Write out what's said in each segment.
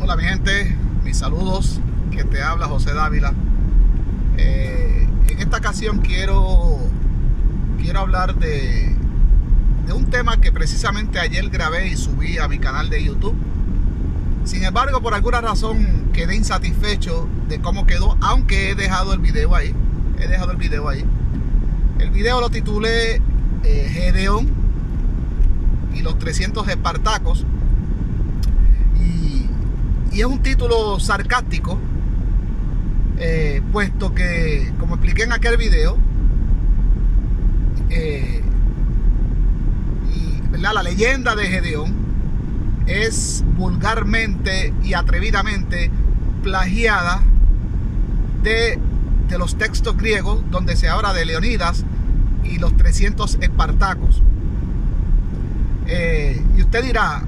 Hola mi gente, mis saludos, que te habla José Dávila. En esta ocasión quiero hablar de un tema que precisamente ayer grabé y subí a mi canal de YouTube. Sin embargo, por alguna razón quedé insatisfecho de cómo quedó, aunque he dejado el video ahí. El video lo titulé Gedeón y los 300 espartacos. Y es un título sarcástico, puesto que, como expliqué en aquel video, la leyenda de Gedeón es vulgarmente y atrevidamente plagiada de los textos griegos, donde se habla de Leonidas y los 300 espartacos. Y usted dirá,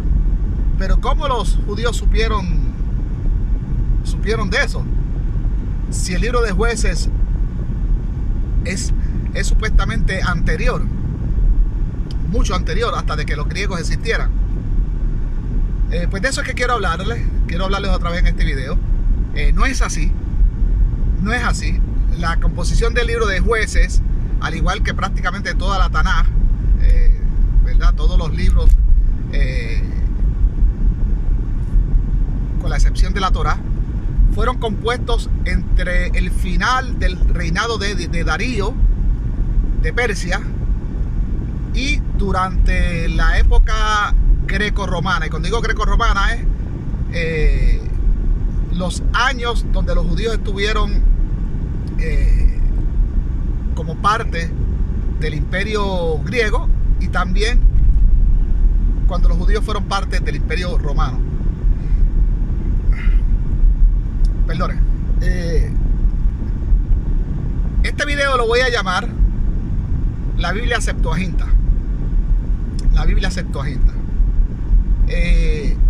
pero ¿cómo los judíos supieron de eso? Si el libro de Jueces es supuestamente anterior, mucho anterior, hasta de que los griegos existieran. Pues de eso es que quiero hablarles otra vez en este video. No es así. La composición del libro de Jueces, al igual que prácticamente toda la Tanaj, ¿verdad? Todos los libros, con la excepción de la Torá, fueron compuestos entre el final del reinado de Darío de Persia y durante la época greco-romana. Y cuando digo greco-romana es los años donde los judíos estuvieron como parte del imperio griego, y también cuando los judíos fueron parte del imperio romano. Perdone. Este video lo voy a llamar la Biblia Septuaginta. La Biblia Septuaginta.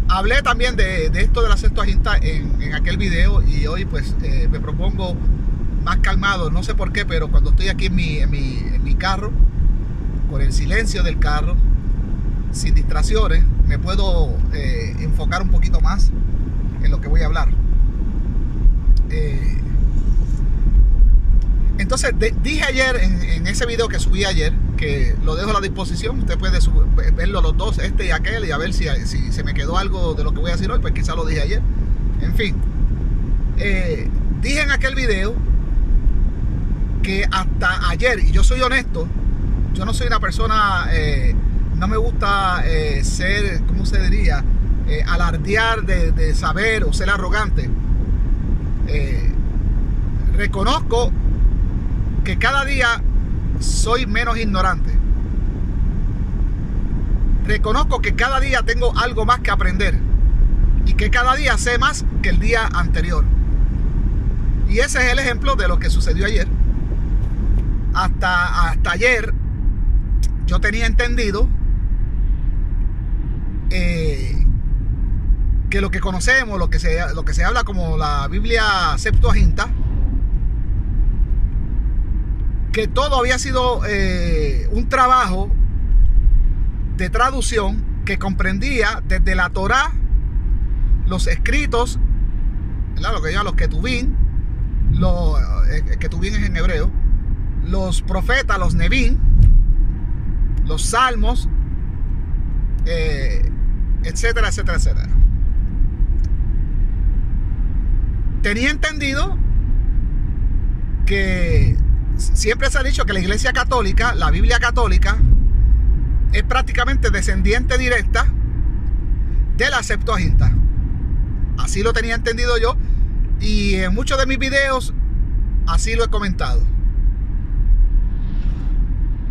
Hablé también de esto de la Septuaginta en aquel video, y hoy pues me propongo más calmado. No sé por qué, pero cuando estoy aquí en mi carro, con el silencio del carro, sin distracciones, me puedo enfocar un poquito más en lo que voy a hablar. Entonces dije ayer en ese video que subí ayer, que lo dejo a la disposición, usted puede verlo los dos, este y aquel, y a ver si se me quedó algo de lo que voy a decir hoy, pues quizá lo dije ayer. En fin, dije en aquel video que hasta ayer, y yo soy honesto, yo no soy una persona, no me gusta ser, ¿cómo se diría? Alardear de saber o ser arrogante. Reconozco que cada día soy menos ignorante. Reconozco que cada día tengo algo más que aprender, y que cada día sé más que el día anterior. Y ese es el ejemplo de lo que sucedió ayer. Hasta ayer yo tenía entendido que lo que conocemos, lo que se habla como la Biblia Septuaginta, que todo había sido un trabajo de traducción que comprendía desde la Torá, los escritos, ¿verdad? Lo que llaman los Ketubín, Ketubín es en hebreo, los profetas, los Nevín, los salmos, etcétera, etcétera, etcétera. Tenía entendido que siempre se ha dicho que la Iglesia Católica, la Biblia Católica, es prácticamente descendiente directa de la Septuaginta. Así lo tenía entendido yo, y en muchos de mis videos así lo he comentado.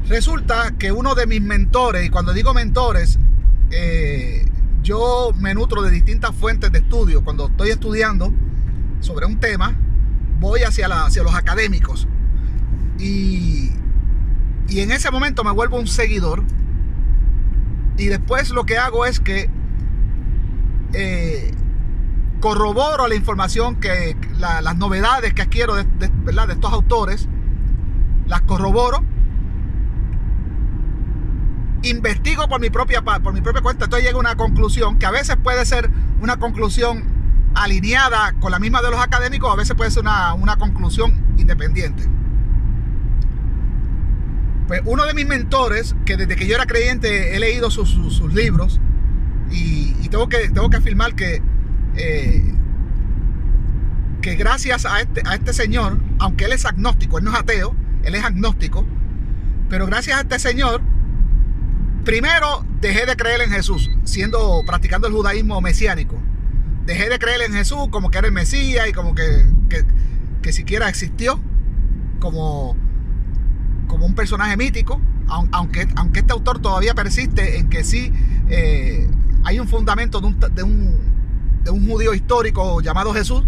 Resulta que uno de mis mentores, y cuando digo mentores, yo me nutro de distintas fuentes de estudio. Cuando estoy estudiando sobre un tema, voy hacia los académicos, y en ese momento me vuelvo un seguidor, y después lo que hago es que corroboro la información, que las novedades que adquiero ¿verdad? De estos autores, las corroboro, investigo por mi propia cuenta. Entonces llego a una conclusión que a veces puede ser una conclusión alineada con la misma de los académicos, a veces puede ser una conclusión independiente. Pues uno de mis mentores, que desde que yo era creyente he leído sus libros, y tengo que afirmar que gracias a este señor, aunque él es agnóstico, él no es ateo, él es agnóstico, pero gracias a este señor, primero dejé de creer en Jesús, practicando el judaísmo mesiánico. Dejé de creer en Jesús como que era el Mesías y como que siquiera existió como un personaje mítico, aunque este autor todavía persiste en que sí hay un fundamento de un judío histórico llamado Jesús,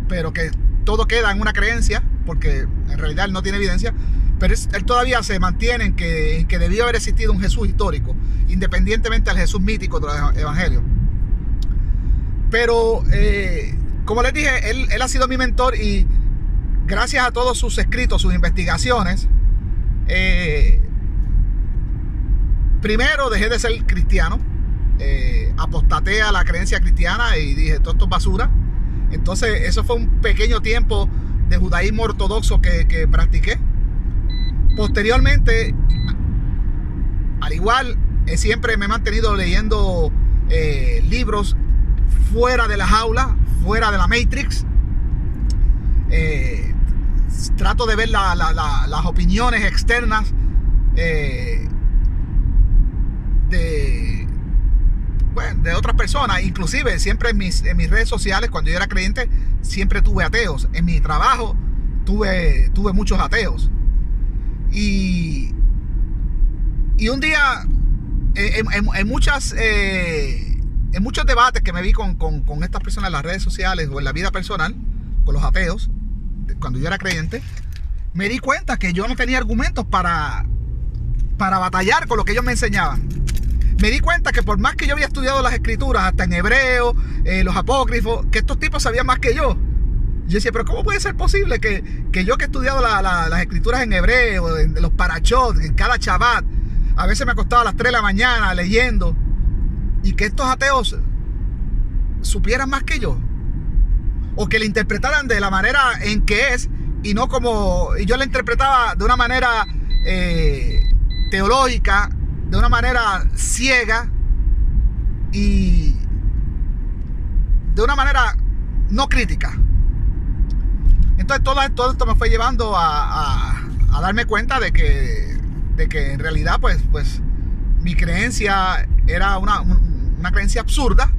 pero que todo queda en una creencia, porque en realidad él no tiene evidencia, pero él todavía se mantiene en que debió haber existido un Jesús histórico, independientemente del Jesús mítico de los evangelios. Pero como les dije, él ha sido mi mentor, y gracias a todos sus escritos, sus investigaciones, primero dejé de ser cristiano, apostaté a la creencia cristiana y dije, todo esto es basura. Entonces eso fue un pequeño tiempo de judaísmo ortodoxo que practiqué. Posteriormente, al igual, siempre me he mantenido leyendo libros fuera de la jaula, fuera de la Matrix. Trato de ver las opiniones externas de otras personas. Inclusive siempre en mis redes sociales, cuando yo era creyente, siempre tuve ateos. En mi trabajo tuve muchos ateos. Y un día, en muchos debates que me vi con estas personas en las redes sociales o en la vida personal, con los ateos, cuando yo era creyente, me di cuenta que yo no tenía argumentos para batallar con lo que ellos me enseñaban. Me di cuenta que por más que yo había estudiado las escrituras, hasta en hebreo, los apócrifos, que estos tipos sabían más que yo. Yo decía, pero ¿cómo puede ser posible que yo que he estudiado las escrituras en hebreo, en los parashot, en cada Shabbat, a veces me acostaba a las 3 de la mañana leyendo, y que estos ateos supieran más que yo? O que le interpretaran de la manera en que es, y no como yo la interpretaba de una manera teológica, de una manera ciega y de una manera no crítica. Entonces todo esto me fue llevando a darme cuenta de que en realidad pues mi creencia era una creencia absurda,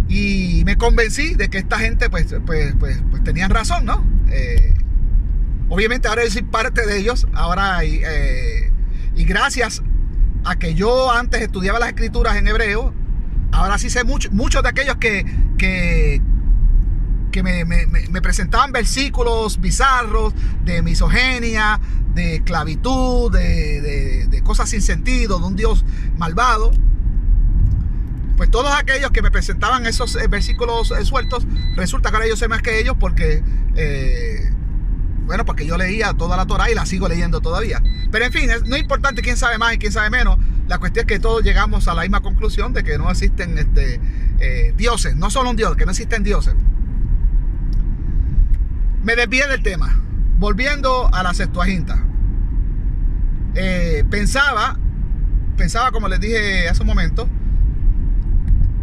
y me convencí de que esta gente pues tenían razón, ¿no? Obviamente ahora yo soy parte de ellos ahora, y gracias a que yo antes estudiaba las escrituras en hebreo, ahora sí sé muchos de aquellos que me presentaban versículos bizarros de misoginia, de esclavitud, de cosas sin sentido, de un Dios malvado. Pues todos aquellos que me presentaban esos versículos sueltos, resulta que ahora yo sé más que ellos porque yo leía toda la Torah y la sigo leyendo todavía. Pero en fin, no es importante quién sabe más y quién sabe menos. La cuestión es que todos llegamos a la misma conclusión de que no existen dioses, no solo un Dios, que no existen dioses. Me desvié del tema. Volviendo a la Septuaginta. Pensaba, como les dije hace un momento,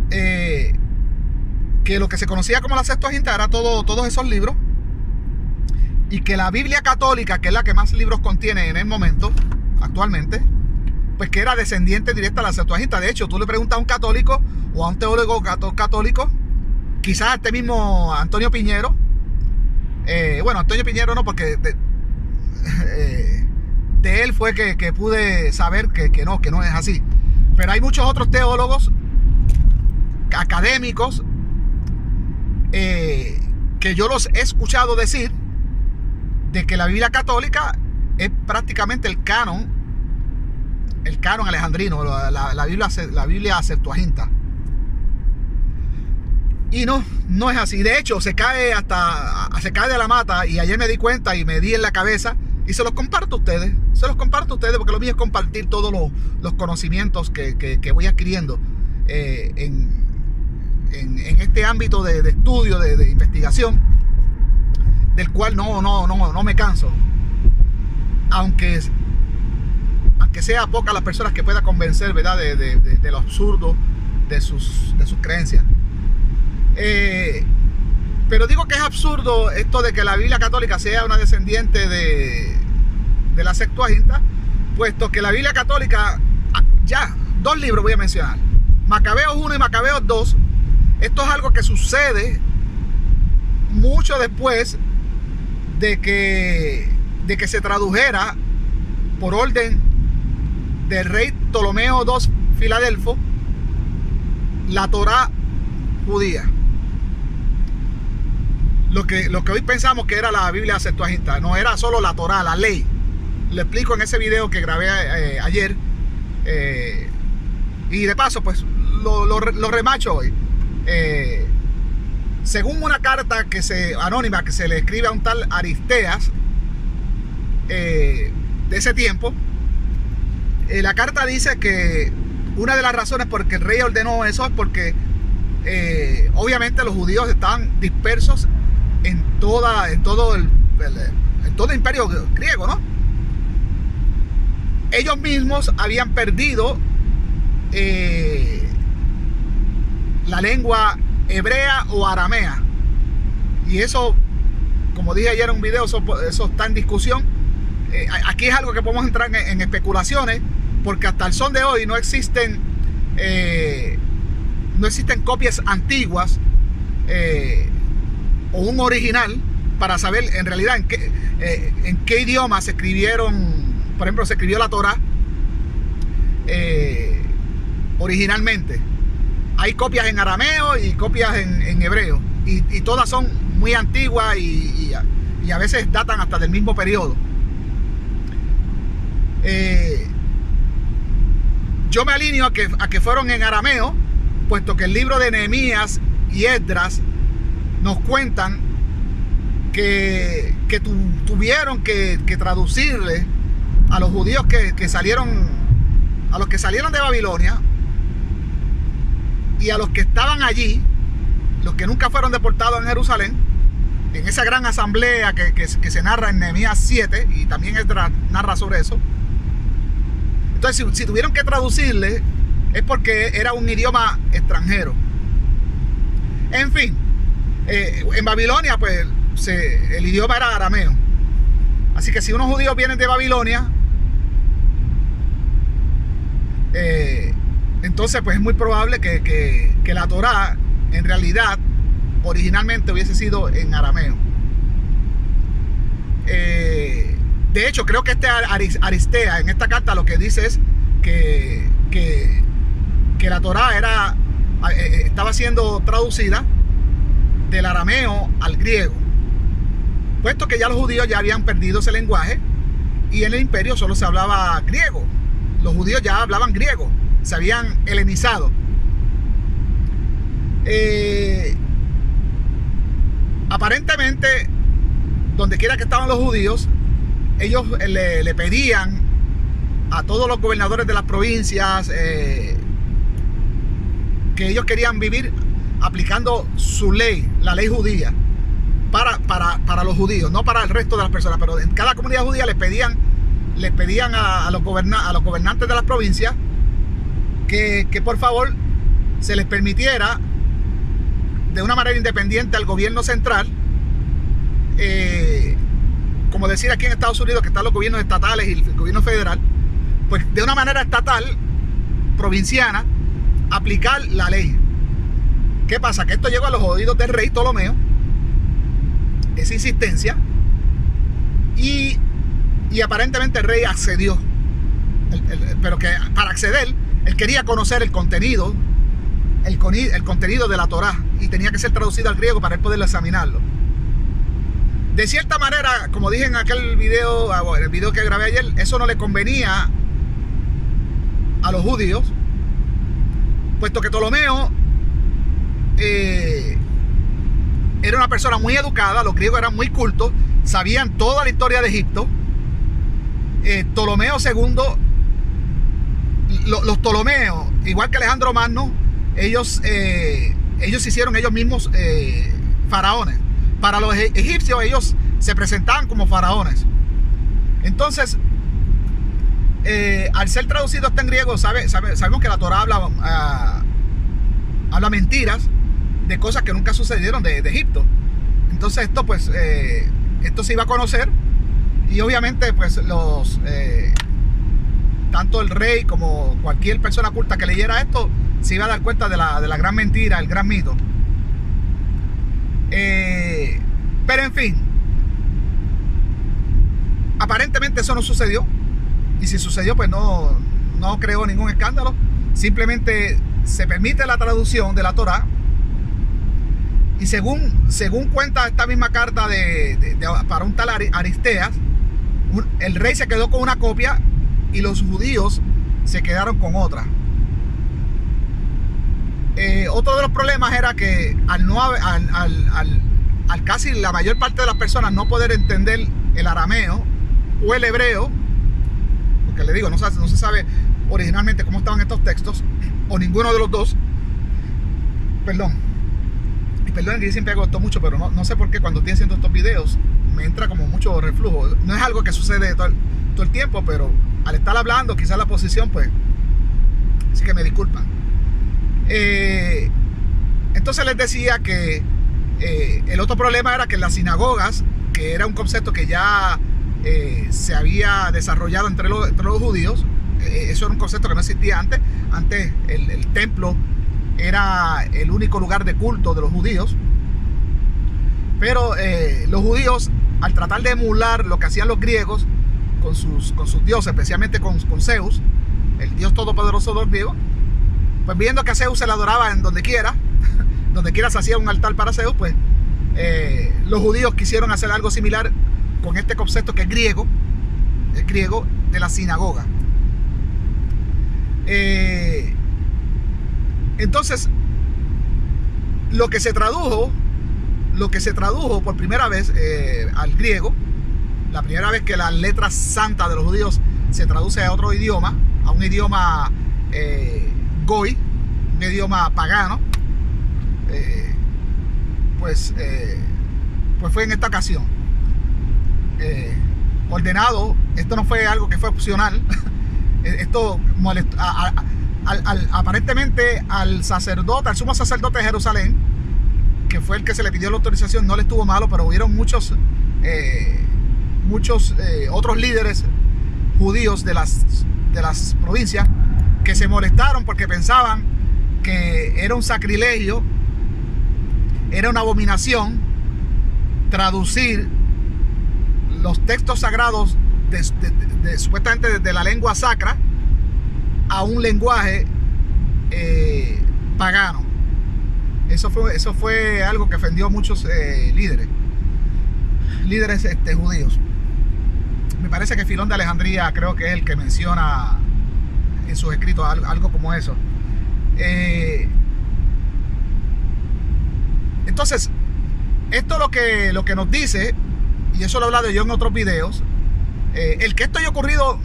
que lo que se conocía como la Septuaginta era todos esos libros, y que la Biblia católica, que es la que más libros contiene en el momento, actualmente, pues que era descendiente directa de la Septuaginta. De hecho, tú le preguntas a un católico o a un teólogo católico, quizás a este mismo Antonio Piñero, Antonio Piñero no, porque de él fue que pude saber que no es así. Pero hay muchos otros teólogos académicos que yo los he escuchado decir de que la Biblia católica es prácticamente el canon alejandrino, la Biblia Septuaginta. Y no es así. De hecho, se cae de la mata, y ayer me di cuenta y me di en la cabeza, y se los comparto a ustedes. Porque lo mío es compartir todos los conocimientos que voy adquiriendo en este ámbito de estudio, de investigación, del cual no me canso. Aunque sea pocas las personas que pueda convencer, ¿verdad?, de lo absurdo de sus creencias. Pero digo que es absurdo esto de que la Biblia católica sea una descendiente de la Septuaginta, puesto que la Biblia católica, ya, 2 libros voy a mencionar, Macabeos 1 y Macabeos 2. Esto es algo que sucede mucho después de que se tradujera por orden del rey Ptolomeo II Filadelfo la Torá judía. Lo que hoy pensamos que era la Biblia Septuaginta, no era solo la Torá, la ley. Lo explico en ese video que grabé ayer. Y de paso, pues lo remacho hoy. Según una carta anónima que se le escribe a un tal Aristeas de ese tiempo, la carta dice que una de las razones por que el rey ordenó eso es porque obviamente los judíos estaban dispersos en todo el imperio griego, ¿no? Ellos mismos habían perdido la lengua hebrea o aramea, y eso, como dije ayer en un video, eso está en discusión. Aquí es algo que podemos entrar en especulaciones, porque hasta el son de hoy no existen copias antiguas o un original para saber en realidad en qué idioma se escribieron. Por ejemplo, se escribió la Torá originalmente. Hay copias en arameo y copias en hebreo, y todas son muy antiguas y a veces datan hasta del mismo periodo. Yo me alineo a que fueron en arameo, puesto que el libro de Nehemías y Esdras nos cuentan que tuvieron que traducirle a los judíos que salieron de Babilonia, y a los que estaban allí, los que nunca fueron deportados en Jerusalén, en esa gran asamblea que se narra en Nehemías 7, y también Esdras narra sobre eso. Entonces, si tuvieron que traducirle, es porque era un idioma extranjero. En fin, en Babilonia, pues, el idioma era arameo. Así que si unos judíos vienen de Babilonia, entonces pues es muy probable que la Torá en realidad originalmente hubiese sido en arameo. De hecho, creo que este Aristea en esta carta lo que dice es que la Torá estaba siendo traducida del arameo al griego, puesto que ya los judíos ya habían perdido ese lenguaje y en el imperio solo se hablaba griego. Los judíos ya hablaban griego, se habían helenizado. Aparentemente, donde quiera que estaban los judíos, ellos le pedían a todos los gobernadores de las provincias que ellos querían vivir aplicando su ley, la ley judía, para los judíos, no para el resto de las personas, pero en cada comunidad judía les pedían a los gobernantes de las provincias que por favor se les permitiera de una manera independiente al gobierno central, como decir aquí en Estados Unidos que están los gobiernos estatales y el gobierno federal, pues de una manera estatal, provinciana, aplicar la ley. ¿Qué pasa? Que esto llegó a los oídos del rey Ptolomeo, esa insistencia, y aparentemente el rey accedió. Pero que para acceder, él quería conocer el contenido de la Torá, y tenía que ser traducido al griego para él poder examinarlo. De cierta manera, como dije en aquel video, en el video que grabé ayer, eso no le convenía a los judíos, puesto que Ptolomeo era una persona muy educada, los griegos eran muy cultos, sabían toda la historia de Egipto. Ptolomeo II, los Ptolomeos, igual que Alejandro Magno, ellos ellos hicieron ellos mismos faraones. Para los egipcios, ellos se presentaban como faraones. Entonces, al ser traducido hasta en griego, sabemos que la Torá habla mentiras de cosas que nunca sucedieron de Egipto. Entonces esto pues esto se iba a conocer, y obviamente pues tanto el rey como cualquier persona culta que leyera esto se iba a dar cuenta de la gran mentira, el gran mito. Pero en fin, aparentemente eso no sucedió, y si sucedió pues no creó ningún escándalo. Simplemente se permite la traducción de la Torá, y según cuenta esta misma carta para un tal Aristeas, el rey se quedó con una copia y los judíos se quedaron con otra. Otro de los problemas era que al casi la mayor parte de las personas no poder entender el arameo o el hebreo, porque le digo, no se sabe originalmente cómo estaban estos textos, o ninguno de los dos. Perdón que yo siempre hago esto mucho, pero no sé por qué cuando estoy haciendo estos videos me entra como mucho reflujo. No es algo que sucede todo el tiempo, pero al estar hablando, quizás la posición, pues, así que me disculpan. Entonces les decía que el otro problema era que en las sinagogas, que era un concepto que ya se había desarrollado entre los judíos, eso era un concepto que no existía antes. Antes el templo era el único lugar de culto de los judíos, pero los judíos, al tratar de emular lo que hacían los griegos con sus dioses, especialmente con Zeus, el dios todopoderoso de los griegos, pues viendo que a Zeus se le adoraba en donde quiera se hacía un altar para Zeus, pues los judíos quisieron hacer algo similar con este concepto que es griego, el griego de la sinagoga. Entonces, lo que se tradujo por primera vez al griego, la primera vez que la letra santa de los judíos se traduce a otro idioma, a un idioma goy, un idioma pagano, pues fue en esta ocasión. Ordenado, esto no fue algo que fue opcional. Esto molestó aparentemente al sumo sacerdote de Jerusalén, que fue el que se le pidió la autorización. No le estuvo malo, pero hubieron muchos otros líderes judíos de las provincias que se molestaron porque pensaban que era un sacrilegio, era una abominación traducir los textos sagrados supuestamente de la lengua sacra a un lenguaje pagano. Eso fue algo que ofendió a muchos líderes judíos. Me parece que Filón de Alejandría creo que es el que menciona en sus escritos algo como eso. Entonces, esto lo que nos dice, y eso lo he hablado yo en otros videos, el que esto haya ocurrido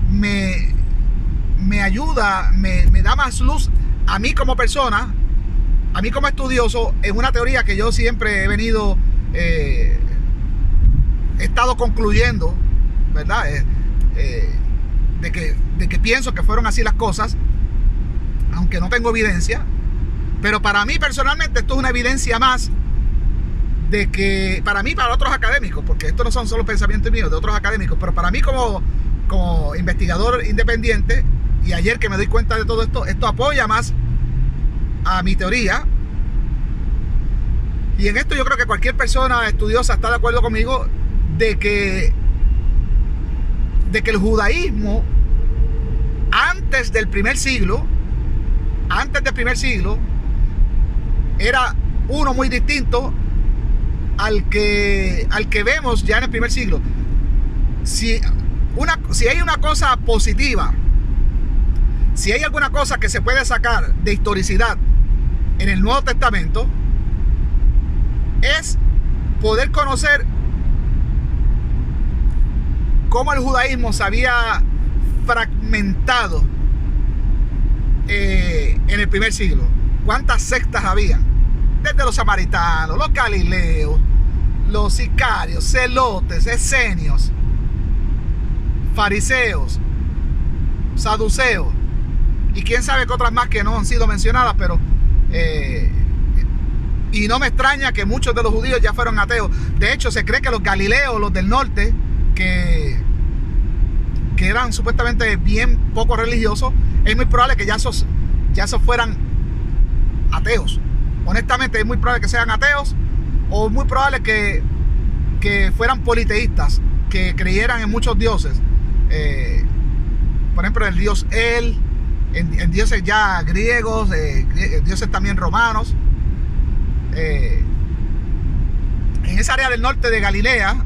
me ayuda, me da más luz a mí como persona, a mí como estudioso, en una teoría que yo siempre he venido, he estado concluyendo, ¿verdad? De que pienso que fueron así las cosas, aunque no tengo evidencia. Pero para mí personalmente esto es una evidencia más de que, para mí, para otros académicos, porque estos no son solo pensamientos míos, de otros académicos, pero para mí como investigador independiente, y ayer que me doy cuenta de todo esto apoya más a mi teoría. Y en esto yo creo que cualquier persona estudiosa está de acuerdo conmigo de que el judaísmo antes del primer siglo era uno muy distinto al que vemos ya en el primer siglo. Si hay una cosa positiva, si hay alguna cosa que se puede sacar de historicidad en el Nuevo Testamento, es poder conocer cómo el judaísmo se había fragmentado en el primer siglo. Cuántas sectas habían, desde los samaritanos, los galileos, los sicarios, celotes, esenios, fariseos, saduceos, y quién sabe que otras más que no han sido mencionadas, pero y no me extraña que muchos de los judíos ya fueron ateos. De hecho, se cree que los galileos, los del norte, que eran supuestamente bien poco religiosos, es muy probable que ya esos fueran ateos. Honestamente, es muy probable que sean ateos, o muy probable que fueran politeístas, que creyeran en muchos dioses. Por ejemplo, el dios El, en dioses ya griegos, dioses también romanos. En esa área del norte de Galilea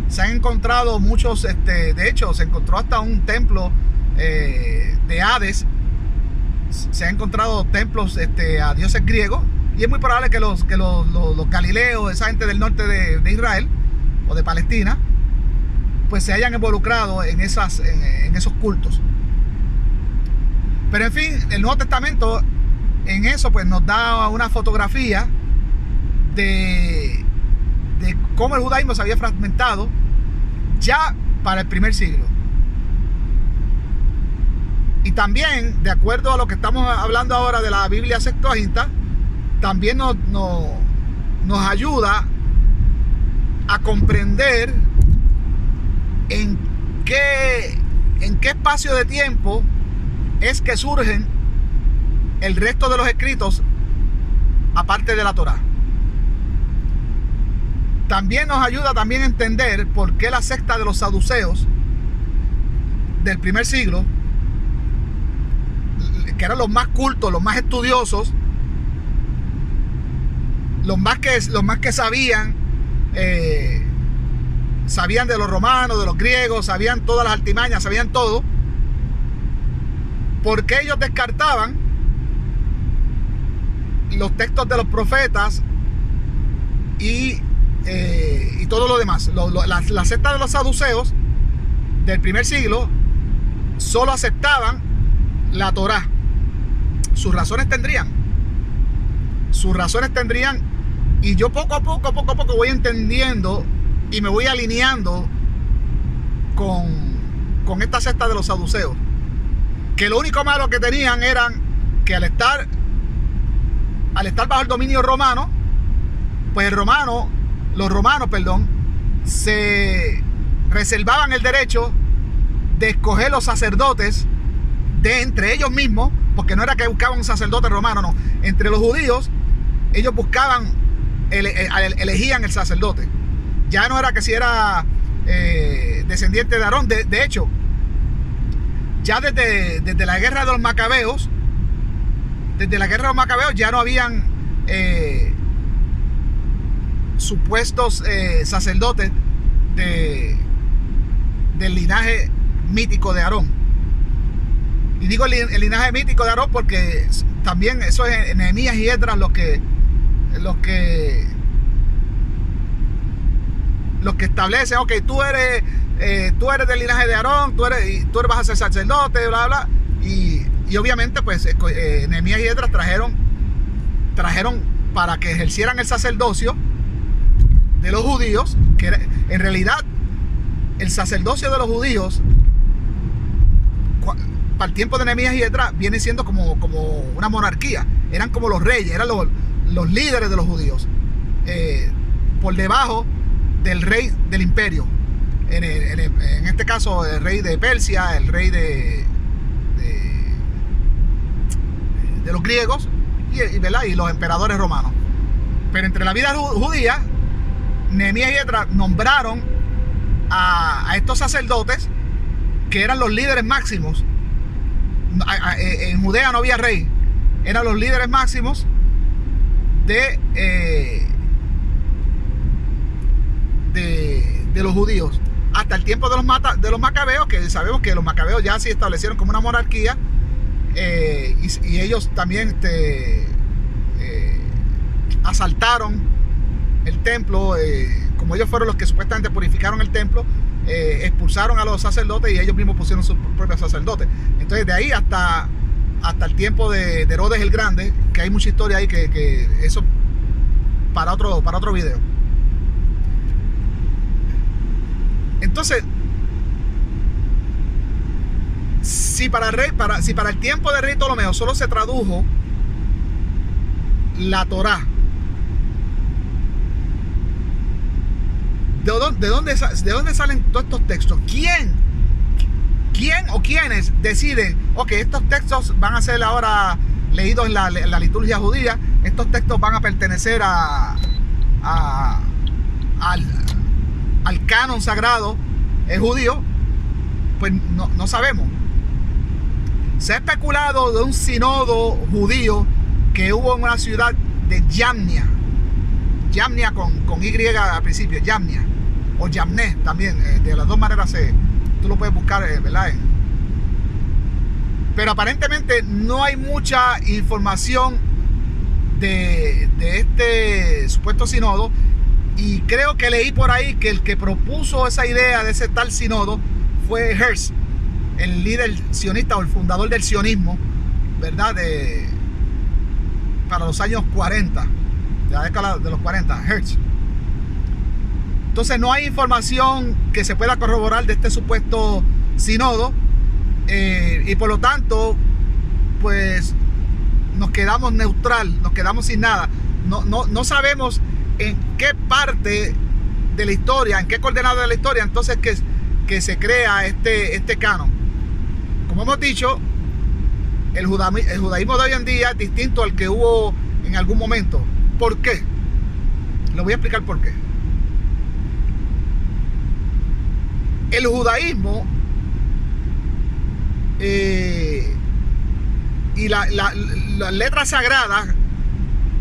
se han encontrado muchos, de hecho se encontró hasta un templo de Hades. Se han encontrado templos a dioses griegos, y es muy probable que los galileos, esa gente del norte de Israel o de Palestina, pues se hayan involucrado en esos cultos. Pero en fin, el Nuevo Testamento en eso pues nos da una fotografía de cómo el judaísmo se había fragmentado ya para el primer siglo. Y también, de acuerdo a lo que estamos hablando ahora de la Biblia Septuaginta, también nos ayuda a comprender en qué espacio de tiempo es que surgen el resto de los escritos aparte de la Torá. También nos ayuda también a entender por qué la secta de los saduceos del primer siglo, que eran los más cultos, los más estudiosos, los más que sabían de los romanos, de los griegos, sabían todas las artimañas, sabían todo, porque ellos descartaban los textos de los profetas y todo lo demás. La secta de los saduceos del primer siglo solo aceptaban la Torá. Sus razones tendrían, y yo poco a poco voy entendiendo y me voy alineando con esta secta de los saduceos, que lo único malo que tenían eran que al estar bajo el dominio romano, pues los romanos, se reservaban el derecho de escoger los sacerdotes de entre ellos mismos, porque no era que buscaban un sacerdote romano, no. Entre los judíos, ellos buscaban, elegían el sacerdote. Ya no era que si era descendiente de Aarón. De hecho, ya desde la guerra de los macabeos, ya no habían supuestos sacerdotes del linaje mítico de Aarón. Y digo el linaje mítico de Aarón porque también eso es en Nehemías y Esdras los que establecen, ok, tú eres del linaje de Aarón, tú vas a ser sacerdote, bla, bla. Y obviamente pues Nehemías y Esdras trajeron para que ejercieran el sacerdocio de los judíos, que era, en realidad el sacerdocio de los judíos para el tiempo de Nehemías y Esdras viene siendo como una monarquía. Eran como los reyes, eran los líderes de los judíos, por debajo del rey del imperio. En este caso el rey de Persia, el rey de los griegos y los emperadores romanos. Pero entre la vida judía, Nehemías y Esdras nombraron a estos sacerdotes que eran los líderes máximos. En Judea no había rey, eran los líderes máximos de los judíos hasta el tiempo de los macabeos, que sabemos que los macabeos ya se establecieron como una monarquía, y ellos también asaltaron el templo, como ellos fueron los que supuestamente purificaron el templo, expulsaron a los sacerdotes y ellos mismos pusieron sus propios sacerdotes. Entonces de ahí hasta el tiempo de Herodes el Grande, que hay mucha historia ahí, que eso para otro video. Entonces, si para el tiempo de rey Ptolomeo solo se tradujo la Torá, ¿de dónde salen todos estos textos? ¿Quién o quiénes deciden, ok, estos textos van a ser ahora leídos en la liturgia judía, estos textos van a pertenecer al canon sagrado judío? Pues no sabemos. Se ha especulado de un sínodo judío que hubo en una ciudad de Yamnia con Y al principio, Yamnia, o Yamné también, de las dos maneras tú lo puedes buscar, ¿verdad? Pero aparentemente no hay mucha información de este supuesto sínodo, y creo que leí por ahí que el que propuso esa idea de ese tal sínodo fue Herzl, el líder sionista o el fundador del sionismo, ¿verdad? Para los años 40, de la década de los 40, Herzl. Entonces no hay información que se pueda corroborar de este supuesto sínodo, y por lo tanto, pues nos quedamos neutral, nos quedamos sin nada. No sabemos en qué parte de la historia, en qué coordenada de la historia entonces que se crea este canon. Como hemos dicho, el judaísmo de hoy en día es distinto al que hubo en algún momento. ¿Por qué? Lo voy a explicar por qué. El judaísmo y las letras sagradas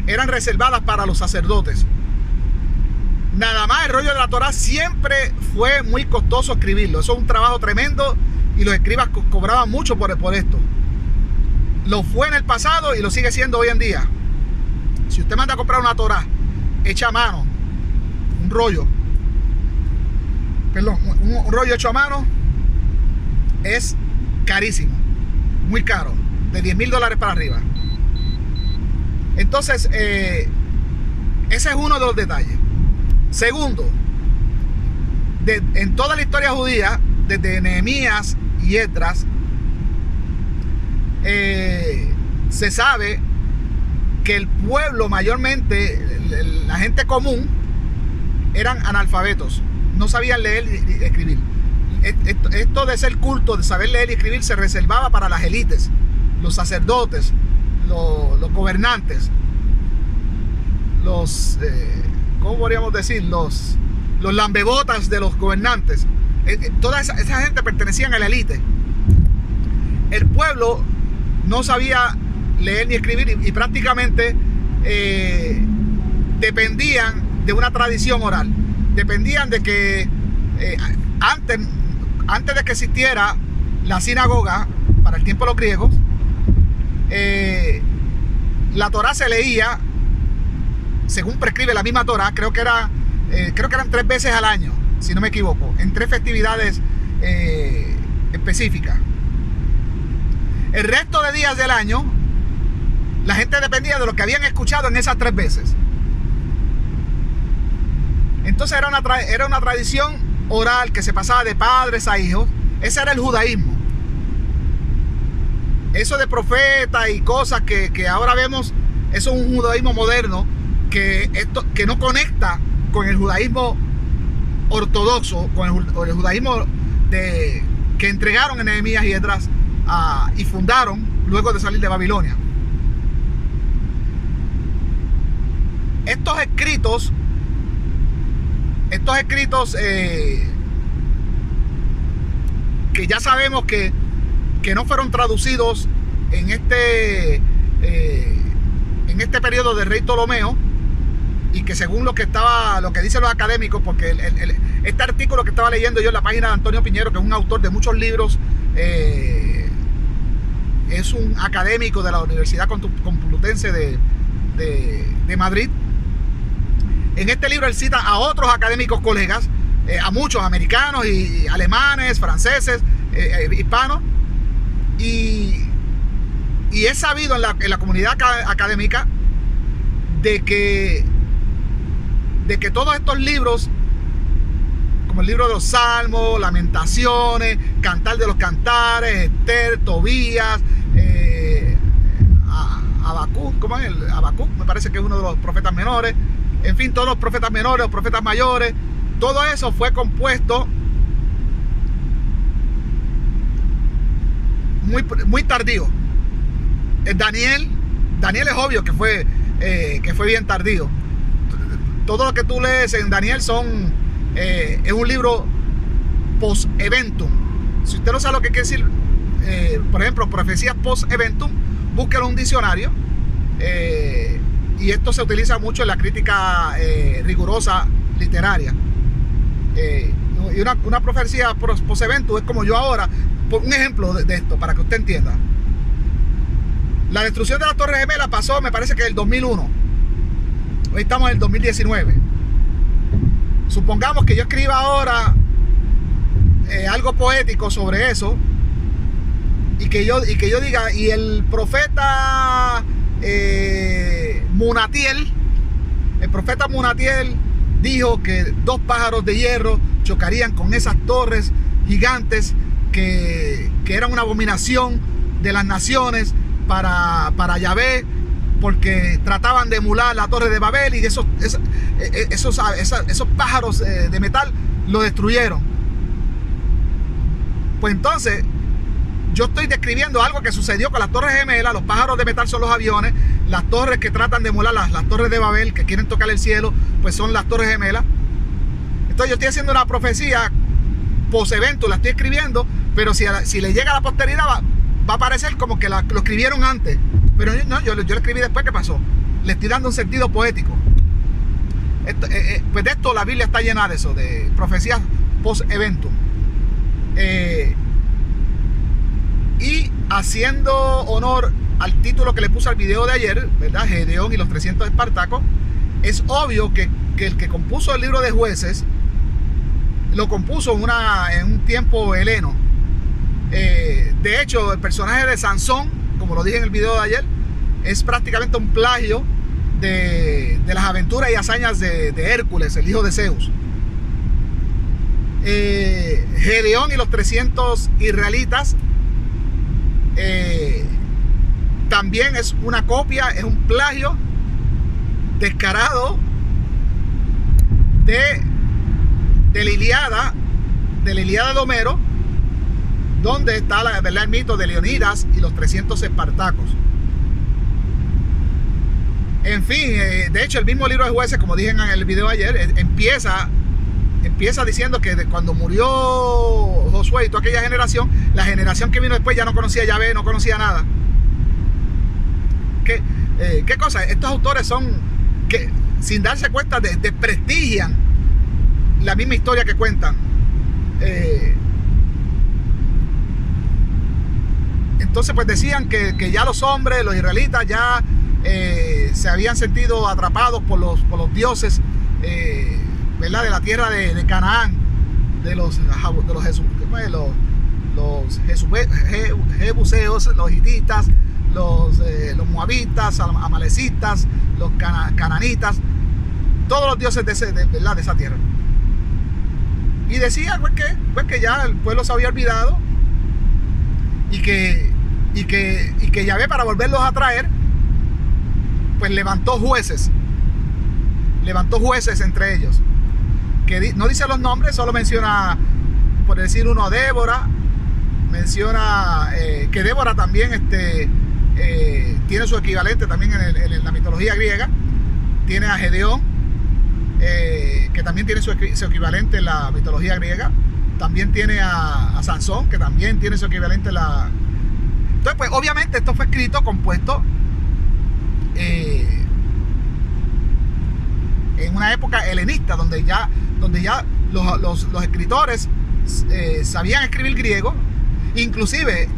eran reservadas para los sacerdotes. Nada más el rollo de la Torá siempre fue muy costoso escribirlo. Eso es un trabajo tremendo y los escribas cobraban mucho por esto. Lo fue en el pasado y lo sigue siendo hoy en día. Si usted manda a comprar una Torá hecha a mano, un rollo hecho a mano, es carísimo, muy caro, de $10,000 para arriba. Entonces, ese es uno de los detalles. Segundo, en toda la historia judía, desde Nehemías y Esdras, se sabe que el pueblo, mayormente la gente común, eran analfabetos, no sabían leer y escribir. Esto de ser culto, de saber leer y escribir, se reservaba para las élites, los sacerdotes, los gobernantes, ¿cómo podríamos decir? Los lambebotas de los gobernantes. Toda esa gente pertenecían a la élite. El pueblo no sabía leer ni escribir y prácticamente dependían de una tradición oral. Dependían de que antes de que existiera la sinagoga, para el tiempo de los griegos, la Torá se leía según prescribe la misma Torá. Creo que eran 3 veces al año, si no me equivoco, en 3 festividades específicas. El resto de días del año, la gente dependía de lo que habían escuchado en esas 3 veces. Entonces era una tradición oral que se pasaba de padres a hijos. Ese era el judaísmo. Eso de profetas y cosas que ahora vemos, eso es un judaísmo moderno que no conecta con el judaísmo ortodoxo, con el judaísmo que entregaron en Nehemías y Esdras y fundaron luego de salir de Babilonia. Estos escritos que ya sabemos que no fueron traducidos en este periodo del rey Ptolomeo, y que según lo que dicen los académicos, porque este artículo que estaba leyendo yo en la página de Antonio Piñero, que es un autor de muchos libros, es un académico de la Universidad Complutense de Madrid. En este libro él cita a otros académicos colegas, a muchos americanos y alemanes, franceses, hispanos, y es sabido en la comunidad académica de que de que todos estos libros, como el libro de los Salmos, Lamentaciones, Cantar de los Cantares, Esther, Tobías, Habacuc, ¿cómo es? Habacuc, me parece que es uno de los profetas menores. En fin, todos los profetas menores, los profetas mayores, todo eso fue compuesto muy tardío. Daniel es obvio que fue bien tardío. Todo lo que tú lees en Daniel es un libro post-eventum. Si usted no sabe lo que quiere decir, por ejemplo, profecías post-eventum, búsquelo en un diccionario. Y esto se utiliza mucho en la crítica rigurosa literaria. Y una profecía post-eventum es como yo ahora, por un ejemplo de esto, para que usted entienda. La destrucción de las Torres Gemelas pasó, me parece que en el 2001. Hoy estamos en el 2019. Supongamos que yo escriba ahora algo poético sobre eso, y que yo diga, y el profeta Munatiel dijo que 2 pájaros de hierro chocarían con esas torres gigantes que eran una abominación de las naciones para Yahvé, porque trataban de emular la torre de Babel, y esos pájaros de metal lo destruyeron. Pues entonces yo estoy describiendo algo que sucedió con las Torres Gemelas. Los pájaros de metal son los aviones, las torres que tratan de emular las torres de Babel, que quieren tocar el cielo, pues son las Torres Gemelas. Entonces yo estoy haciendo una profecía post-evento, la estoy escribiendo, pero si le llega a la posteridad va a parecer como que lo escribieron antes. Pero no, yo lo escribí después. ¿Qué pasó? Le estoy dando un sentido poético. Pues de esto la Biblia está llena de eso, de profecías post-eventum. Y haciendo honor al título que le puse al video de ayer, ¿verdad? Gedeón y los 300 espartacos, es obvio que el que compuso el libro de Jueces lo compuso en un tiempo heleno. De hecho, el personaje de Sansón, como lo dije en el video de ayer, es prácticamente un plagio de las aventuras y hazañas de Hércules, el hijo de Zeus. Gedeón y los 300 israelitas también es una copia, es un plagio descarado de la Ilíada de Homero, donde está el mito de Leonidas y los 300 espartacos. En fin, de hecho el mismo libro de Jueces, como dije en el video de ayer, empieza diciendo que cuando murió Josué y toda aquella generación, la generación que vino después ya no conocía a Yahvé, no conocía nada. ¿Qué cosa? Estos autores son que, sin darse cuenta, desprestigian la misma historia que cuentan. Entonces pues decían que ya los hombres, los israelitas, ya se habían sentido atrapados por los dioses, ¿verdad? De la tierra de Canaán, de los jebuseos, los hititas, los moabitas, amalecitas, los cananitas, todos los dioses de esa tierra. Y decía pues que ya el pueblo se había olvidado, y que Yahvé, para volverlos a traer, pues levantó jueces entre ellos, que no dice los nombres, solo menciona, por decir uno, a Débora. Menciona que Débora también tiene su equivalente también en la mitología griega. Tiene a Gedeón, que también tiene su equivalente en la mitología griega. También tiene a Sansón, que también tiene su equivalente en la... Entonces, pues obviamente esto fue escrito, compuesto en una época helenista, donde ya los escritores sabían escribir griego. Inclusive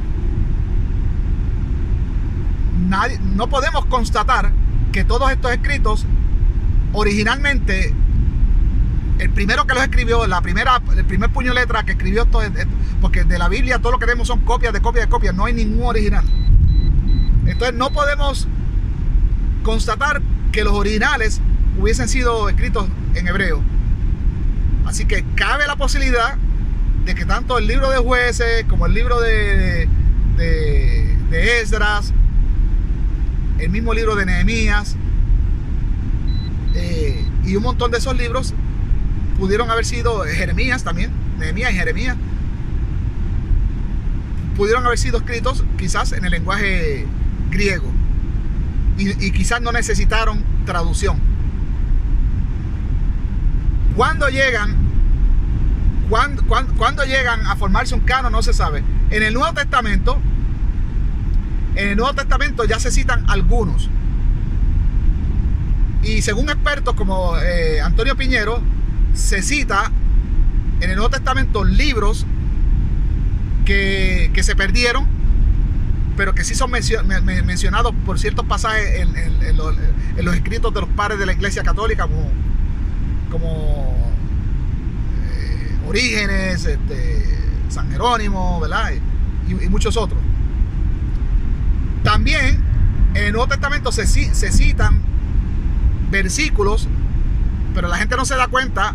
no podemos constatar que todos estos escritos originalmente, el primero que los escribió, el primer puño de letra que escribió esto, porque de la Biblia todo lo que tenemos son copias de copias de copias, no hay ningún original. Entonces no podemos constatar que los originales hubiesen sido escritos en hebreo. Así que cabe la posibilidad de que tanto el libro de Jueces como el libro de Esdras, el mismo libro de Nehemías y un montón de esos libros pudieron haber sido, Jeremías también, Nehemías y Jeremías, pudieron haber sido escritos quizás en el lenguaje griego y quizás no necesitaron traducción. ¿Cuándo llegan a formarse un canon? No se sabe. En el Nuevo Testamento ya se citan algunos. Y según expertos como Antonio Piñero, se cita en el Nuevo Testamento libros que se perdieron, pero que sí son mencionados por ciertos pasajes en los escritos de los padres de la Iglesia Católica, como Orígenes, San Jerónimo, ¿verdad? Y muchos otros. También en el Nuevo Testamento se citan versículos, pero la gente no se da cuenta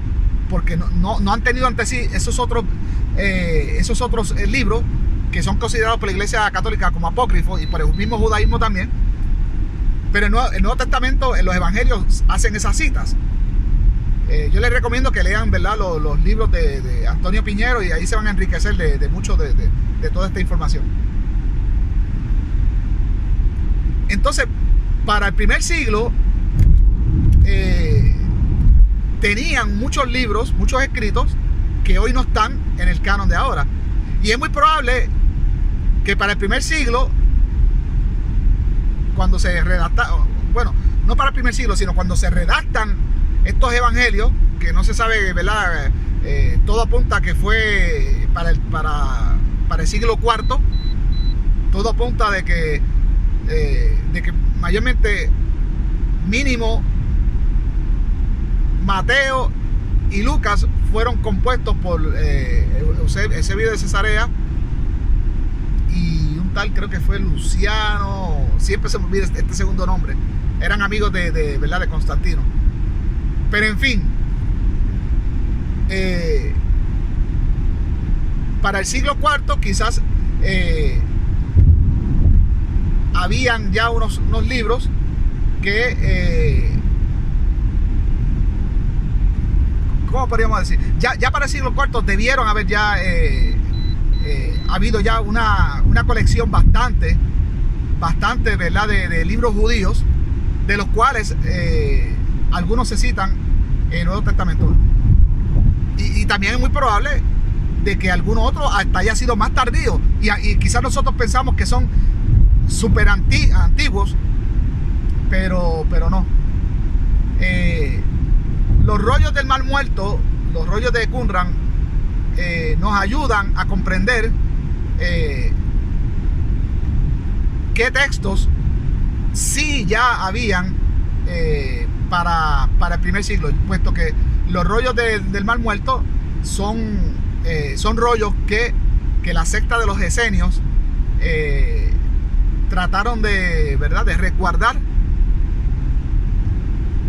porque no han tenido ante sí esos otros libros que son considerados por la Iglesia Católica como apócrifos y por el mismo judaísmo también. Pero el Nuevo Testamento, en los evangelios, hacen esas citas. Yo les recomiendo que lean, ¿verdad?, los libros de Antonio Piñero, y ahí se van a enriquecer de mucho de toda esta información. Entonces, para el primer siglo tenían muchos libros, muchos escritos que hoy no están en el canon de ahora. Y es muy probable que para el primer siglo, cuando se redacta, bueno, no para el primer siglo, sino cuando se redactan estos evangelios, que no se sabe, ¿verdad? Todo apunta que fue para el siglo IV. Todo apunta de que mayormente, mínimo, Mateo y Lucas fueron compuestos por Eusebio de Cesarea y un tal, creo que fue Luciano, siempre se me olvida este segundo nombre. Eran amigos ¿verdad?, de Constantino. Pero en fin, para el siglo IV quizás habían ya unos libros que ¿cómo podríamos decir? Ya para el siglo IV debieron haber ya habido ya una colección bastante, ¿verdad?, de libros judíos, de los cuales algunos se citan en el Nuevo Testamento. Y también es muy probable de que alguno otro hasta haya sido más tardío. Y quizás nosotros pensamos que son súper antiguos, pero no. Los rollos del Mar Muerto, los rollos de Qumran, nos ayudan a comprender qué textos sí ya habían para el primer siglo, puesto que los rollos del Mar Muerto son rollos que la secta de los esenios trataron ¿verdad?, de resguardar.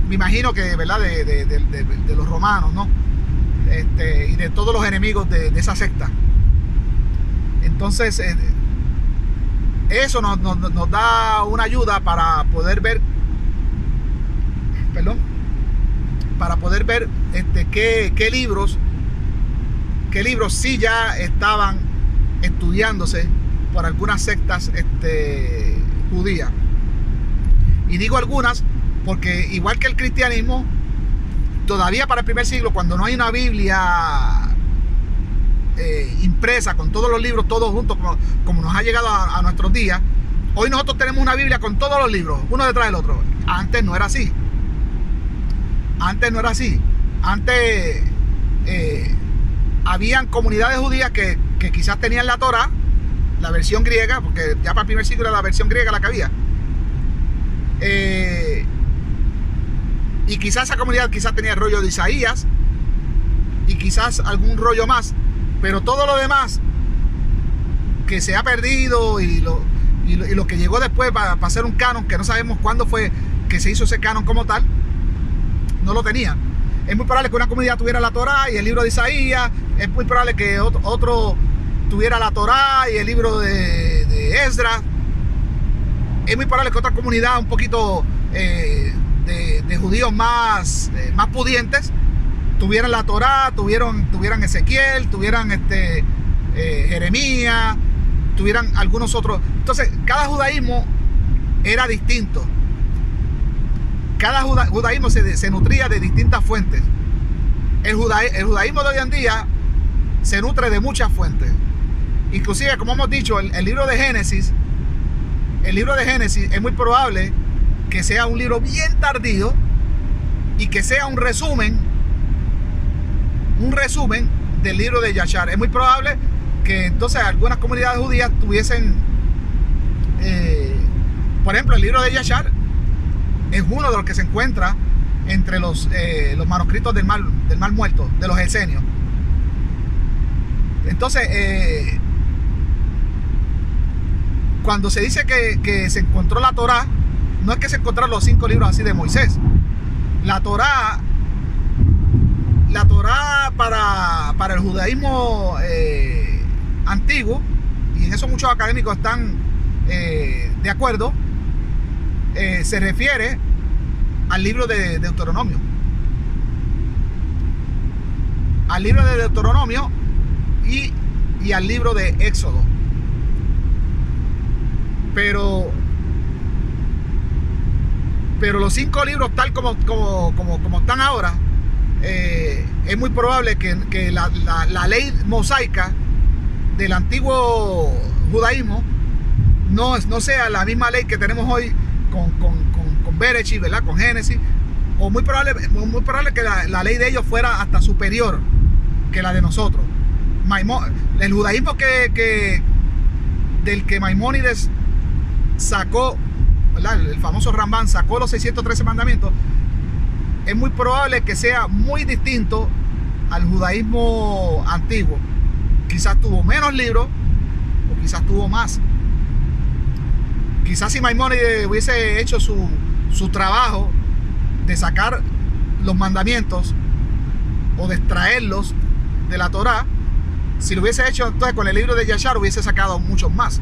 Me imagino que, ¿verdad?, de los romanos, ¿no? Y de todos los enemigos de esa secta. Entonces, eso nos da una ayuda para poder ver, qué libros sí ya estaban estudiándose por algunas sectas judías. Y digo algunas porque, igual que el cristianismo, todavía para el primer siglo, cuando no hay una Biblia impresa con todos los libros, todos juntos, como nos ha llegado a nuestros días, hoy nosotros tenemos una Biblia con todos los libros, uno detrás del otro. Antes no era así. Antes habían comunidades judías que quizás tenían la Torá, la versión griega, porque ya para el primer siglo era la versión griega la que había. Y quizás esa comunidad tenía el rollo de Isaías y quizás algún rollo más, pero todo lo demás que se ha perdido y lo que llegó después para hacer un canon, que no sabemos cuándo fue que se hizo ese canon como tal, no lo tenían. Es muy probable que una comunidad tuviera la Torá y el libro de Isaías. Es muy probable que otro tuviera la Torá y el libro de Esdras. Es muy probable que otra comunidad un poquito de judíos más pudientes tuvieran la Torá, tuvieran Ezequiel, tuvieran Jeremías, tuvieran algunos otros. Entonces, cada judaísmo era distinto. Cada judaísmo se nutría de distintas fuentes. El judaísmo de hoy en día se nutre de muchas fuentes. Inclusive, como hemos dicho, el libro de Génesis es muy probable que sea un libro bien tardío y que sea un resumen del libro de Yashar. Es muy probable que entonces algunas comunidades judías tuviesen, por ejemplo, el libro de Yashar es uno de los que se encuentra entre los manuscritos del Mar Muerto, de los Esenios. Entonces, cuando se dice que se encontró la Torá, no es que se encontraron los 5 libros así de Moisés. La Torá para el judaísmo antiguo, y en eso muchos académicos están de acuerdo, se refiere al libro de Deuteronomio. Al libro de Deuteronomio y al libro de Éxodo. Pero los 5 libros tal como están ahora, es muy probable que la ley mosaica del antiguo judaísmo no sea la misma ley que tenemos hoy con Bereshit, ¿verdad? Con Génesis, o muy probable que la ley de ellos fuera hasta superior que la de nosotros. El judaísmo del que Maimónides sacó, ¿verdad? El famoso Rambán sacó los 613 mandamientos, es muy probable que sea muy distinto al judaísmo antiguo. Quizás tuvo menos libros o quizás tuvo más. Quizás si Maimónides hubiese hecho su trabajo de sacar los mandamientos o de extraerlos de la Torá, si lo hubiese hecho entonces con el libro de Yashar, hubiese sacado muchos más.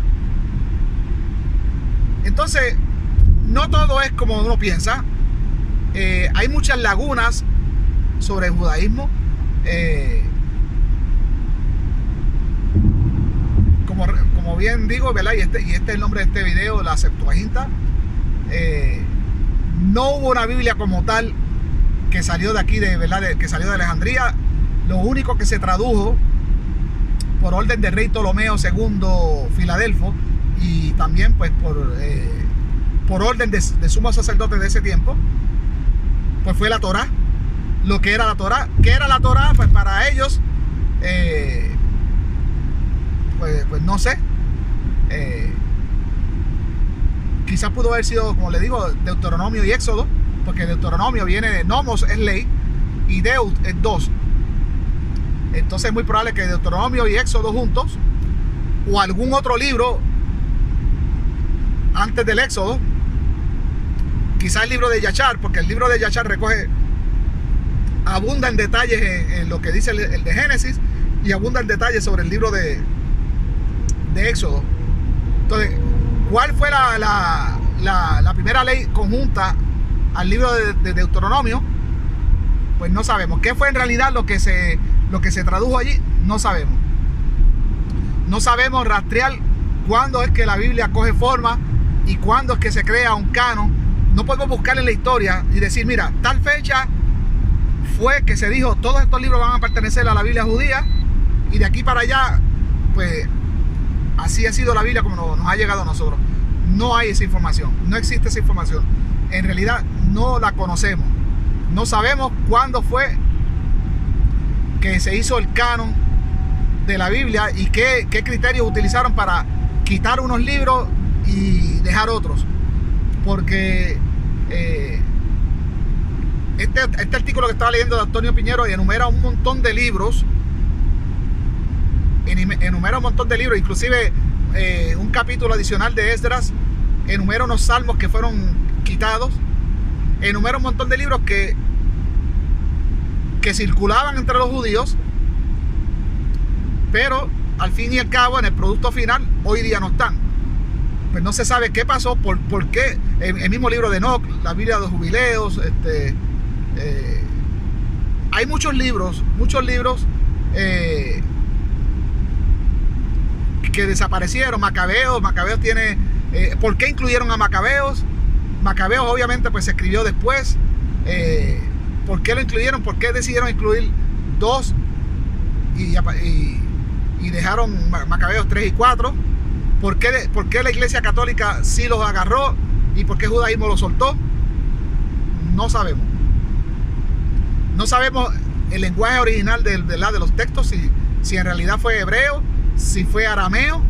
Entonces, no todo es como uno piensa. Hay muchas lagunas sobre el judaísmo. Como bien digo, ¿verdad? Y este es el nombre de este video, la Septuaginta. No hubo una Biblia como tal que salió de aquí, que salió de Alejandría. Lo único que se tradujo por orden del rey Ptolomeo II Filadelfo, y también pues por orden de sumo sacerdote de ese tiempo, pues fue la Torá. Lo que era la Torá. ¿Qué era la Torá? Pues para ellos, pues no sé. Quizás pudo haber sido, como le digo, Deuteronomio y Éxodo, porque Deuteronomio viene de nomos, es ley, y Deut es 2. Entonces es muy probable que Deuteronomio y Éxodo juntos, o algún otro libro antes del Éxodo, quizás el libro de Yashar, porque el libro de Yashar abunda en detalles en lo que dice el de Génesis, y abunda en detalles sobre el libro de Éxodo. Entonces, ¿cuál fue la primera ley conjunta al libro de Deuteronomio? Pues no sabemos. ¿Qué fue en realidad lo que se tradujo allí? No sabemos. No sabemos rastrear cuándo es que la Biblia coge forma y cuándo es que se crea un canon. No podemos buscar en la historia y decir, mira, tal fecha fue que se dijo, todos estos libros van a pertenecer a la Biblia judía, y de aquí para allá, pues así ha sido la Biblia como nos ha llegado a nosotros. No hay esa información, no existe esa información. En realidad no la conocemos. No sabemos cuándo fue que se hizo el canon de la Biblia y qué criterios utilizaron para quitar unos libros y dejar otros. Porque este artículo que estaba leyendo de Antonio Piñero enumera un montón de libros. Enumera un montón de libros, inclusive un capítulo adicional de Esdras enumera unos salmos que fueron quitados. Enumera un montón de libros que que circulaban entre los judíos, pero al fin y al cabo en el producto final hoy día no están. Pues no se sabe qué pasó, por qué. El mismo libro de Enoc, la Biblia de los Jubileos, hay muchos libros que desaparecieron. Macabeos tiene... ¿por qué incluyeron a Macabeos? Macabeos obviamente pues se escribió después. ¿Por qué lo incluyeron? ¿Por qué decidieron incluir 2 y dejaron Macabeos 3 y 4? ¿Por qué la Iglesia Católica sí los agarró y por qué el judaísmo los soltó? No sabemos. No sabemos el lenguaje original de los textos, si en realidad fue hebreo, si fue arameo,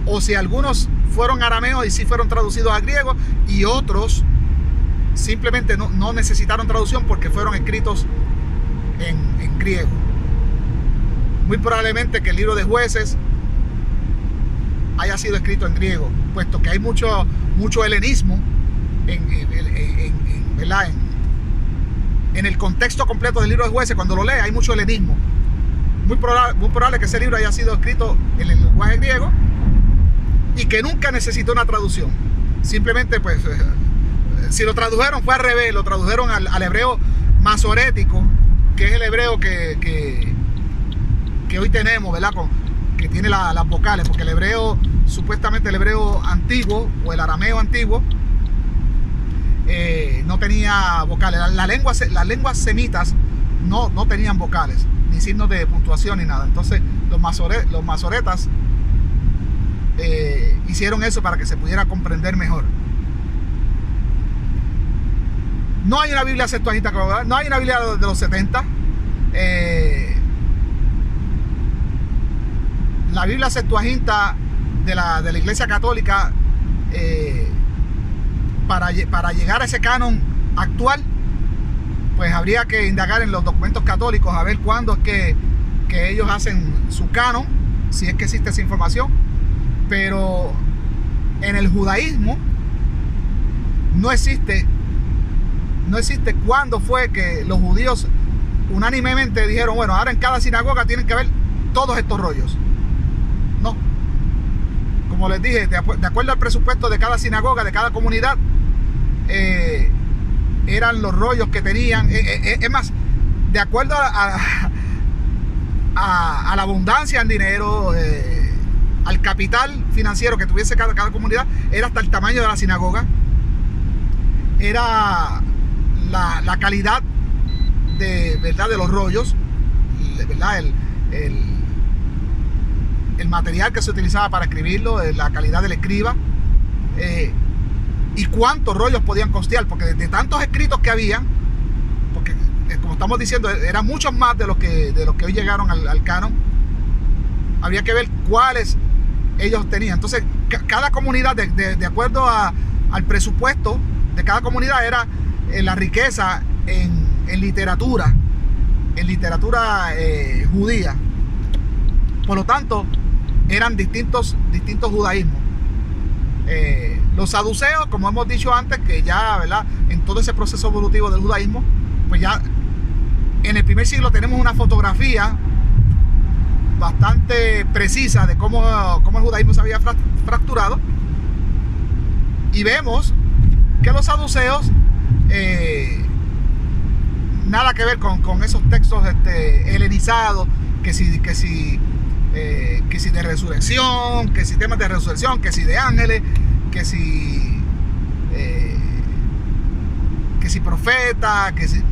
o si algunos fueron arameos y sí fueron traducidos a griego, y otros simplemente no necesitaron traducción porque fueron escritos en griego. Muy probablemente que el libro de Jueces haya sido escrito en griego, puesto que hay mucho helenismo en el contexto completo del libro de Jueces. Cuando lo lee hay mucho helenismo. Muy probable que ese libro haya sido escrito en el lenguaje griego y que nunca necesitó una traducción. Simplemente pues si lo tradujeron fue al revés, lo tradujeron al hebreo masorético, que es el hebreo que hoy tenemos, ¿verdad? Que tiene las vocales, porque el hebreo, supuestamente el hebreo antiguo o el arameo antiguo no tenía vocales. Las lenguas semitas no tenían vocales, ni signos de puntuación ni nada. Entonces los masoretas hicieron eso para que se pudiera comprender mejor. No hay una Biblia Septuaginta, no hay una Biblia de los 70. La Biblia Septuaginta de la Iglesia Católica, para llegar a ese canon actual, pues habría que indagar en los documentos católicos a ver cuándo es que ellos hacen su canon, si es que existe esa información. Pero en el judaísmo no existe cuándo fue que los judíos unánimemente dijeron, bueno, ahora en cada sinagoga tienen que haber todos estos rollos. No. Como les dije, de acuerdo al presupuesto de cada sinagoga, de cada comunidad, eran los rollos que tenían. Es más, de acuerdo a la abundancia en dinero, al capital financiero que tuviese cada comunidad, era hasta el tamaño de la sinagoga, era la calidad de los rollos, ¿verdad? El material que se utilizaba para escribirlo, la calidad del escriba, y cuántos rollos podían costear, porque de tantos escritos que había, porque como estamos diciendo, eran muchos más de los que hoy llegaron al canon. Había que ver cuáles ellos tenían. Entonces cada comunidad, de acuerdo al presupuesto de cada comunidad, era la riqueza en literatura judía. Por lo tanto, eran distintos judaísmos. Los saduceos, como hemos dicho antes, que ya, ¿verdad?, en todo ese proceso evolutivo del judaísmo, pues ya en el primer siglo tenemos una fotografía bastante precisa de cómo el judaísmo se había fracturado, y vemos que los saduceos nada que ver con esos textos helenizados, que si de resurrección, que si temas de resurrección, que si de ángeles, que si profeta, que si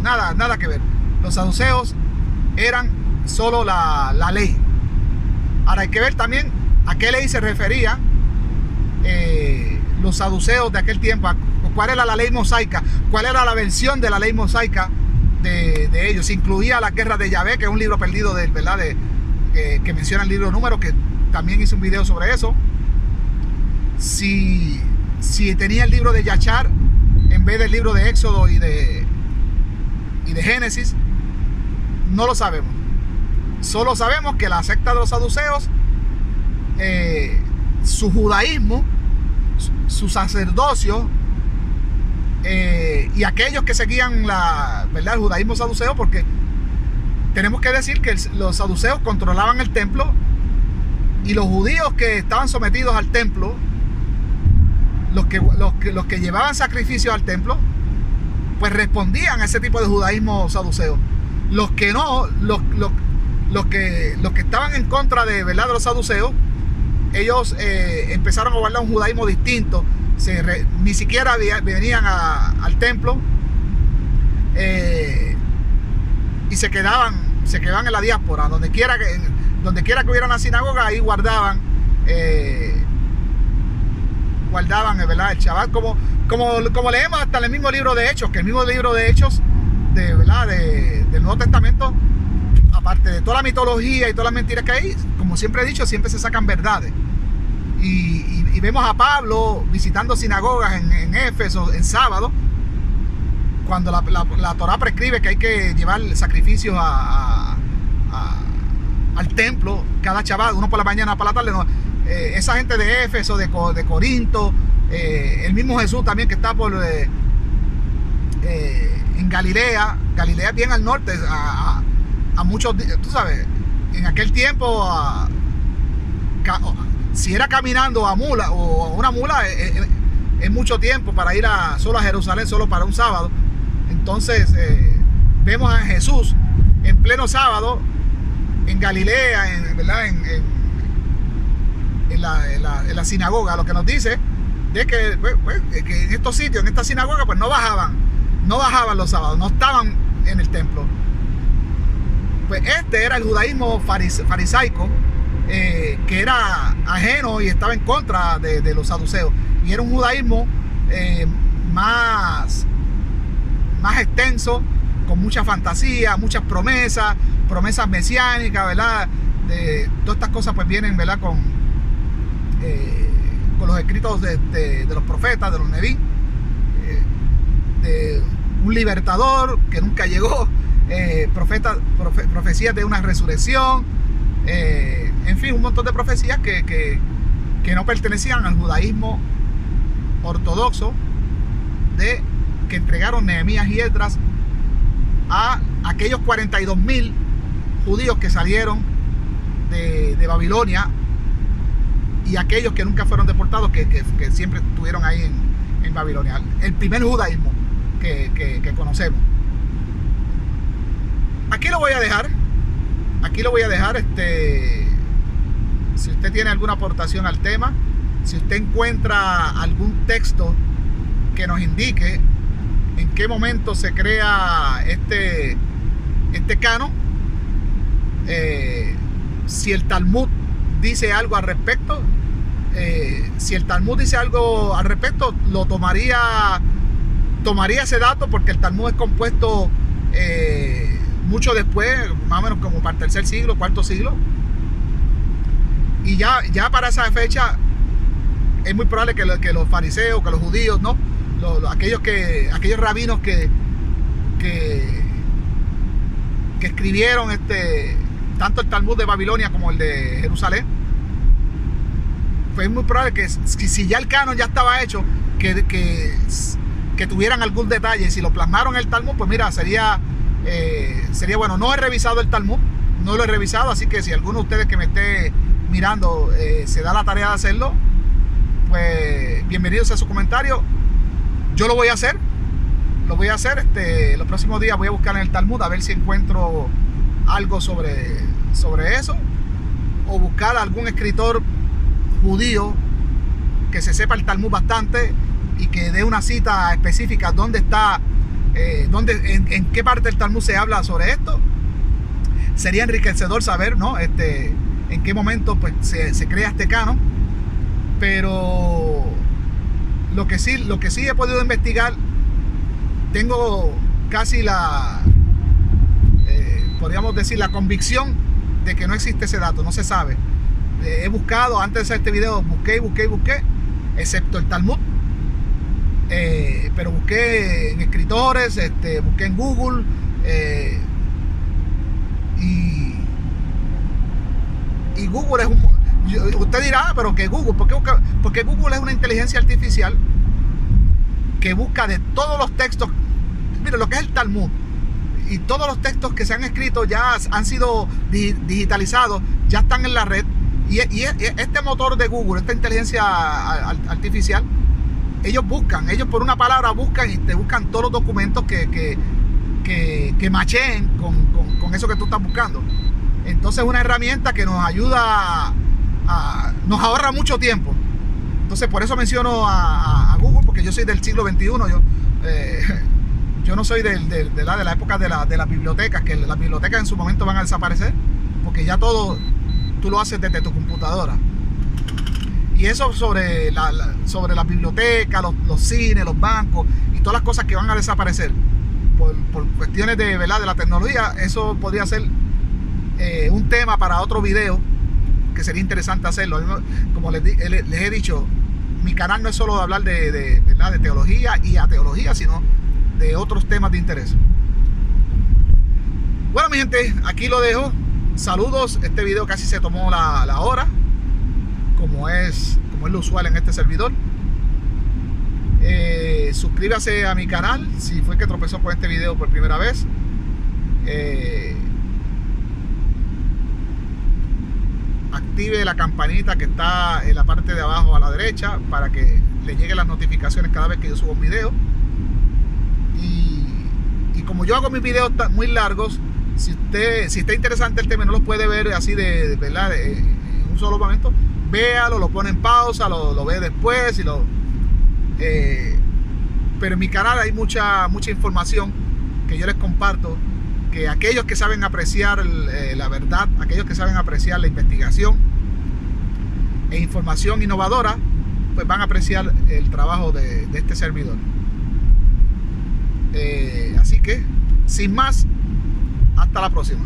nada que ver. Los saduceos eran solo la ley. Ahora hay que ver también a qué ley se refería los saduceos de aquel tiempo, cuál era la ley mosaica, cuál era la versión de la ley mosaica de ellos. Incluía la guerra de Yahvé, que es un libro perdido ¿verdad? Que menciona el libro Números, que también hice un video sobre eso. Si tenía el libro de Yachar en vez del libro de Éxodo y de Génesis, no lo sabemos. Solo sabemos que la secta de los saduceos, su judaísmo, su sacerdocio, y aquellos que seguían ¿verdad?, el judaísmo saduceo, porque tenemos que decir que los saduceos controlaban el templo y los judíos que estaban sometidos al templo, los que llevaban sacrificios al templo, pues respondían a ese tipo de judaísmo saduceo. Los que no, los que estaban en contra de, ¿verdad?, de los saduceos, ellos empezaron a guardar un judaísmo distinto. Ni siquiera venían al templo, y se quedaban en la diáspora, donde quiera que hubiera una sinagoga, ahí guardaban, ¿verdad?, el Shabbat, como leemos hasta en el mismo libro de Hechos, que el mismo libro de Hechos ¿verdad?, del Nuevo Testamento, aparte de toda la mitología y todas las mentiras que hay, como siempre he dicho, siempre se sacan verdades. Y vemos a Pablo visitando sinagogas en Éfeso en sábado, cuando la Torá prescribe que hay que llevar sacrificios al templo cada Shabbat, uno por la mañana, por la tarde. No, esa gente de Éfeso, de Corinto, el mismo Jesús también, que está en Galilea bien al norte, a muchos, tú sabes, en aquel tiempo, si era caminando a mula o una mula, es mucho tiempo para ir solo a Jerusalén, solo para un sábado. Entonces vemos a Jesús en pleno sábado en Galilea, ¿verdad?, en la sinagoga, lo que nos dice de que en estos sitios, en esta sinagoga, pues no bajaban los sábados, no estaban en el templo. Pues este era el judaísmo farisaico, que era ajeno y estaba en contra de los saduceos, y era un judaísmo más extenso, con mucha fantasía, muchas promesas mesiánicas, ¿verdad? Todas estas cosas pues vienen, ¿verdad?, con los escritos de los profetas, de los Neví, de un libertador que nunca llegó, profecías de una resurrección, en fin, un montón de profecías que no pertenecían al judaísmo ortodoxo, que entregaron Nehemías y Esdras a aquellos 42,000 judíos que salieron de Babilonia, y aquellos que nunca fueron deportados, que siempre estuvieron ahí en Babilonia. El primer judaísmo que conocemos. Aquí lo voy a dejar. Si usted tiene alguna aportación al tema, si usted encuentra algún texto que nos indique en qué momento se crea este canon, si el Talmud dice algo al respecto, lo tomaría ese dato, porque el Talmud es compuesto mucho después, más o menos como para el tercer siglo, cuarto siglo, y ya para esa fecha es muy probable que los fariseos, que los judíos, ¿no?, aquellos rabinos que escribieron tanto el Talmud de Babilonia como el de Jerusalén, pues es muy probable que si ya el canon ya estaba hecho, que tuvieran algún detalle. Si lo plasmaron en el Talmud, pues mira, sería bueno. No he revisado el Talmud, no lo he revisado, así que si alguno de ustedes que me esté mirando se da la tarea de hacerlo, pues bienvenidos a su comentario. Yo lo voy a hacer. Los próximos días voy a buscar en el Talmud a ver si encuentro algo sobre eso, o buscar algún escritor judío que se sepa el Talmud bastante y que dé una cita específica dónde está, en qué parte del Talmud se habla sobre esto. Sería enriquecedor saber, ¿no?, en qué momento pues se crea este canon. Pero lo que sí he podido investigar, tengo casi podríamos decir, la convicción de que no existe ese dato, no se sabe. He buscado, antes de hacer este video, busqué, excepto el Talmud, pero busqué en escritores, busqué en Google, y Google es usted dirá, pero que Google, ¿por qué Google es una inteligencia artificial que busca de todos los textos. Mire, lo que es el Talmud y todos los textos que se han escrito ya han sido digitalizados, ya están en la red. Y este motor de Google, esta inteligencia artificial, ellos por una palabra buscan y te buscan todos los documentos que macheen con eso que tú estás buscando. Entonces es una herramienta que nos ayuda nos ahorra mucho tiempo. Entonces por eso menciono a Google, porque yo soy del siglo XXI. Yo no soy de la época de las bibliotecas, que las bibliotecas en su momento van a desaparecer, porque ya todo tú lo haces desde tu computadora. Y eso sobre las bibliotecas, los cines, los bancos y todas las cosas que van a desaparecer por cuestiones de la tecnología. Eso podría ser un tema para otro video, que sería interesante hacerlo. Como les he dicho, mi canal no es solo de hablar de teología y ateología, sino de otros temas de interés. Bueno, mi gente, aquí lo dejo. Saludos. Este video casi se tomó la hora, como es lo usual en este servidor. Suscríbase a mi canal si fue que tropezó con este video por primera vez. Active la campanita que está en la parte de abajo a la derecha para que le lleguen las notificaciones cada vez que yo subo un video. Y como yo hago mis videos muy largos, si está interesante el tema y no lo puede ver así en un solo momento, véalo, lo pone en pausa, lo ve después. Pero en mi canal hay mucha información que yo les comparto, que aquellos que saben apreciar la verdad, aquellos que saben apreciar la investigación e información innovadora, pues van a apreciar el trabajo de este servidor. Así que, sin más, hasta la próxima.